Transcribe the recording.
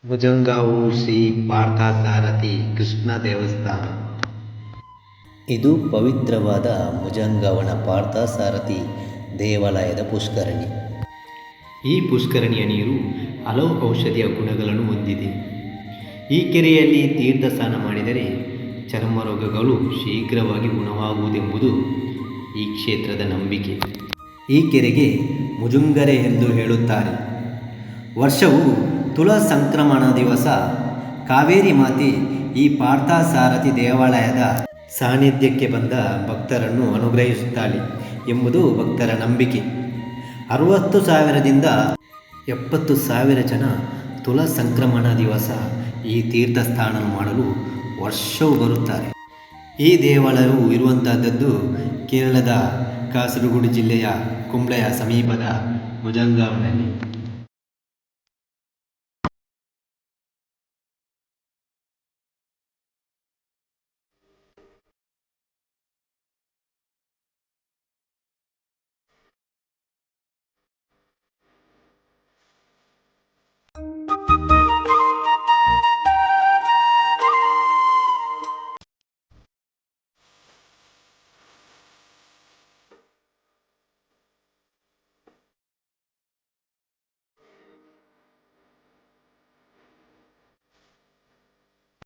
ಭುಜಂಗಾವು ಶ್ರೀ ಪಾರ್ಥಸಾರಥಿ ಕೃಷ್ಣ ದೇವಸ್ಥಾನ. ಇದು ಪವಿತ್ರವಾದ ಮುಜಂಗಾವನ ಪಾರ್ಥಸಾರಥಿ ದೇವಾಲಯದ ಪುಷ್ಕರಣಿ. ಈ ಪುಷ್ಕರಣಿಯ ನೀರು ಹಲವು ಔಷಧೀಯ ಗುಣಗಳನ್ನು ಹೊಂದಿದೆ. ಈ ಕೆರೆಯಲ್ಲಿ ತೀರ್ಥ ಸ್ನಾನ ಮಾಡಿದರೆ ಚರ್ಮ ರೋಗಗಳು ಶೀಘ್ರವಾಗಿ ಗುಣವಾಗುವುದೆಂಬುದು ಈ ಕ್ಷೇತ್ರದ ನಂಬಿಕೆ. ಈ ಕೆರೆಗೆ ಮುಜುಂಗರೆ ಎಂದು ಹೇಳುತ್ತಾರೆ. ವರ್ಷವು ತುಲಾ ಸಂಕ್ರಮಣ ದಿವಸ ಕಾವೇರಿ ಮಾತೆ ಈ ಪಾರ್ಥಸಾರಥಿ ದೇವಾಲಯದ ಸಾನ್ನಿಧ್ಯಕ್ಕೆ ಬಂದ ಭಕ್ತರನ್ನು ಅನುಗ್ರಹಿಸುತ್ತಾಳೆ ಎಂಬುದು ಭಕ್ತರ ನಂಬಿಕೆ. 60,000ದಿಂದ 70,000 ಜನ ತುಲಾ ಸಂಕ್ರಮಣ ದಿವಸ ಈ ತೀರ್ಥ ಸ್ನಾನ ಮಾಡಲು ವರ್ಷವೂ ಬರುತ್ತಾರೆ. ಈ ದೇವಾಲಯವು ಇರುವಂತಹದ್ದು ಕೇರಳದ ಕಾಸರಗೋಡು ಜಿಲ್ಲೆಯ ಕುಂಬ್ಳೆಯ ಸಮೀಪದ ಮುಜಂಗಾವ್ನಲ್ಲಿ.